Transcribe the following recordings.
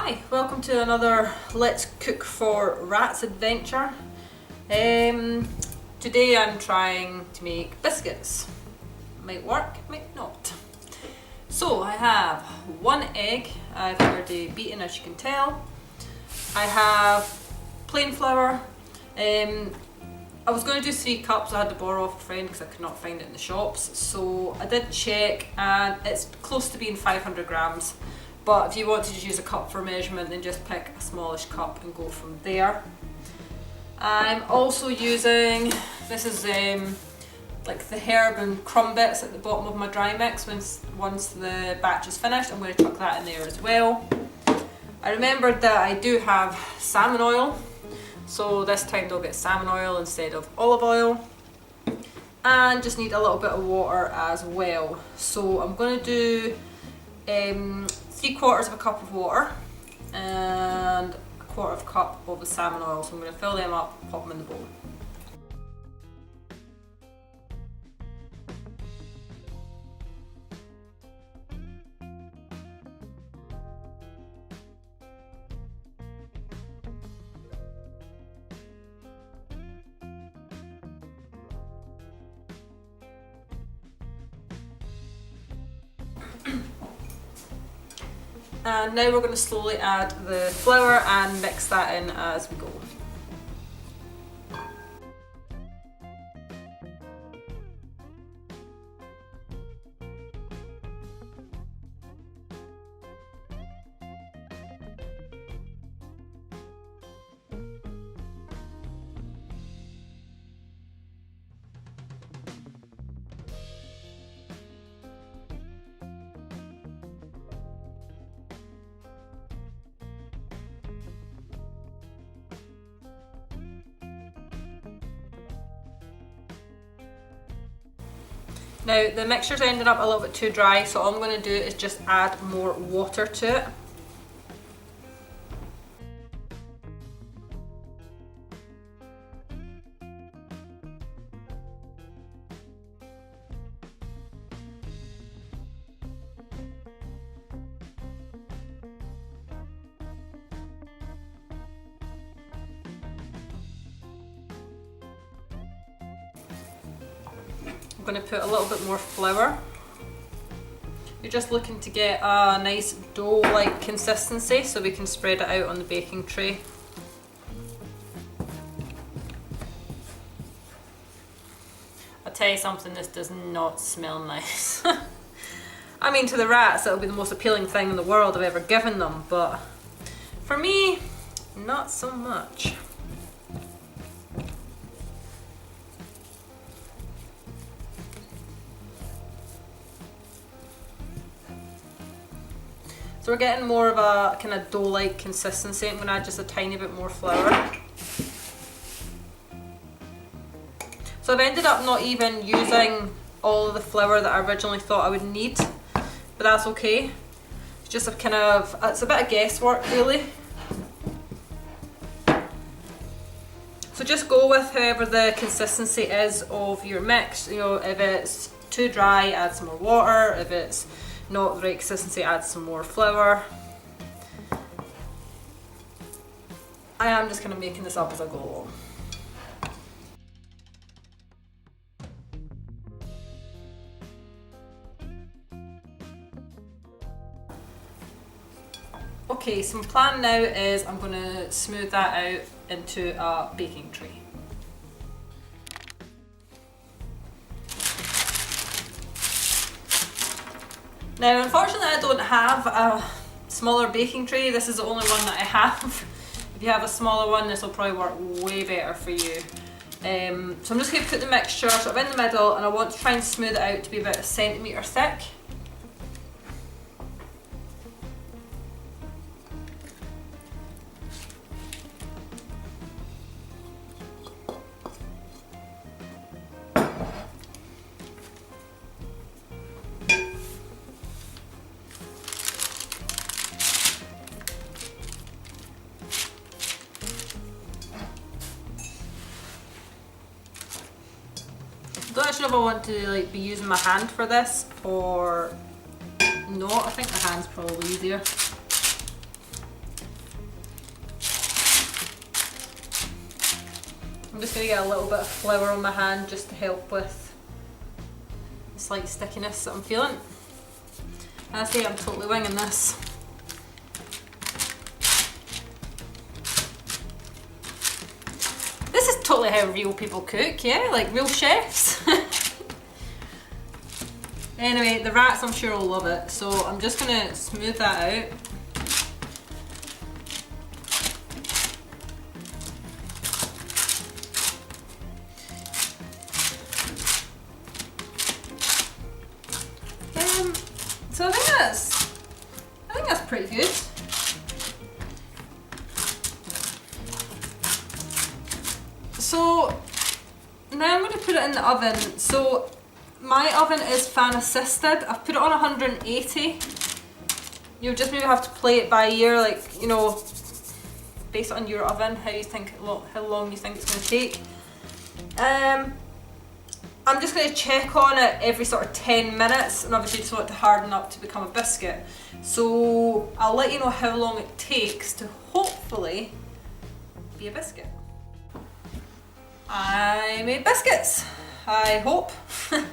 Hi, welcome to another Let's Cook for Rats adventure. Today I'm trying to make biscuits. Might work, might not. So I have one egg, I've already beaten as you can tell. I have plain flour. I was going to do 3 cups, I had to borrow off a friend because I could not find it in the shops. So I did check and it's close to being 500 grams. But if you wanted to use a cup for measurement, then just pick a smallish cup and go from there. I'm also using, this is like the herb and crumb bits at the bottom of my dry mix. Once the batch is finished, I'm going to chuck that in there as well. I remembered that I do have salmon oil, so this time they'll get salmon oil instead of olive oil. And just need a little bit of water as well. So I'm going to do 3/4 of a cup of water and 1/4 of a cup of the salmon oil. So I'm going to fill them up, pop them in the bowl. And now we're going to slowly add the flour and mix that in as we go. Now the mixture's ended up a little bit too dry, so all I'm going to do is just add more water to it. I'm going to put a little bit more flour. You're just looking to get a nice dough-like consistency so we can spread it out on the baking tray. I'll tell you something, this does not smell nice. I mean, to the rats it'll be the most appealing thing in the world I've ever given them, but for me, not so much. So we're getting more of a kind of dough-like consistency. I'm going to add just a tiny bit more flour. So I've ended up not even using all of the flour that I originally thought I would need, but that's okay. It's just it's a bit of guesswork really. So just go with however the consistency is of your mix. You know, if it's too dry, add some more water. If it's not the right consistency, add some more flour. I am just kind of making this up as I go along. Okay, so my plan now is I'm going to smooth that out into a baking tray. Now, unfortunately, I don't have a smaller baking tray. This is the only one that I have. If you have a smaller one, this will probably work way better for you. So I'm just going to put the mixture sort of in the middle, and I want to try and smooth it out to be about 1 centimetre thick. I'm not sure if I want to be using my hand for this or not. I think my hand's probably easier. I'm just going to get a little bit of flour on my hand just to help with the slight stickiness that I'm feeling. And I say I'm totally winging this. This is totally how real people cook, yeah? Like real chefs. Anyway, the rats I'm sure will love it, so I'm just going to smooth that out. So I think that's pretty good. So now I'm going to put it in the oven. So my oven is fan assisted. I've put it on 180. You'll just maybe have to play it by ear, like, you know, based on your oven, how long you think it's going to take. I'm just going to check on it every sort of 10 minutes, and obviously just want it to harden up to become a biscuit. So I'll let you know how long it takes to hopefully be a biscuit. I made biscuits, I hope. I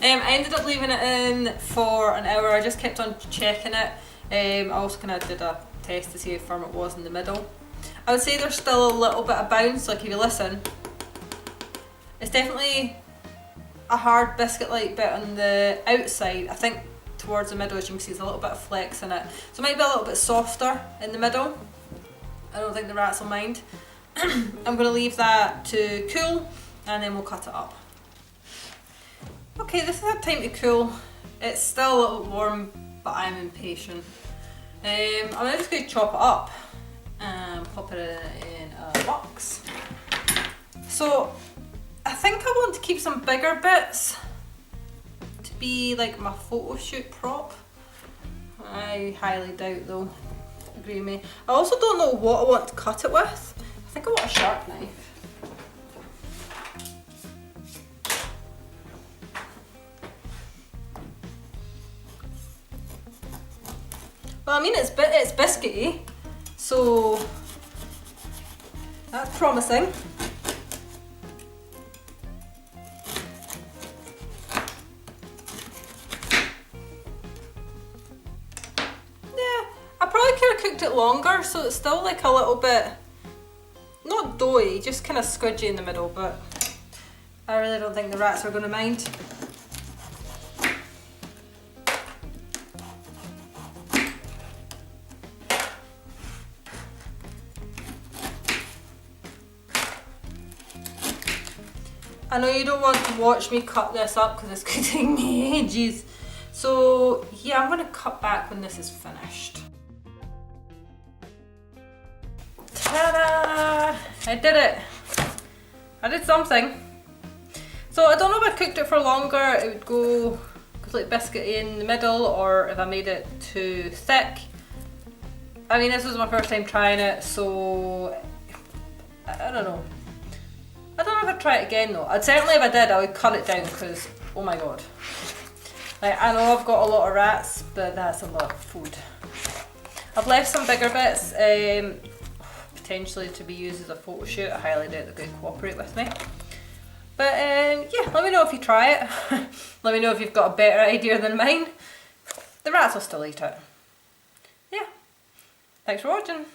ended up leaving it in for an hour. I just kept on checking it. I also kind of did a test to see how firm it was in the middle. I would say there's still a little bit of bounce, like if you listen. It's definitely a hard biscuit-like bit on the outside. I think towards the middle, as you can see, there's a little bit of flex in it. So it might be a little bit softer in the middle. I don't think the rats will mind. I'm going to leave that to cool and then we'll cut it up. Okay, this has had time to cool. It's still a little warm, but I'm impatient. I'm just going to chop it up and pop it in a box. So I think I want to keep some bigger bits to be like my photo shoot prop. I highly doubt though, agree with me. I also don't know what I want to cut it with. I think I want a sharp knife. Well, I mean it's biscuity, so that's promising. Cooked it longer, so it's still like a little bit, not doughy, just kind of squidgy in the middle, but I really don't think the rats are going to mind. I know you don't want to watch me cut this up because it's going to take me ages, so yeah, I'm going to cut back when this is finished. Ta-da! I did it! I did something. So I don't know if I cooked it for longer, it would go completely biscuity in the middle, or if I made it too thick. I mean, this was my first time trying it, so I don't know. I don't know if I'd try it again though. I'd certainly, if I did, I would cut it down because, oh my god. Like, I know I've got a lot of rats, but that's a lot of food. I've left some bigger bits, potentially to be used as a photo shoot. I highly doubt they're going to cooperate with me. But yeah, let me know if you try it. Let me know if you've got a better idea than mine. The rats will still eat it. Yeah. Thanks for watching.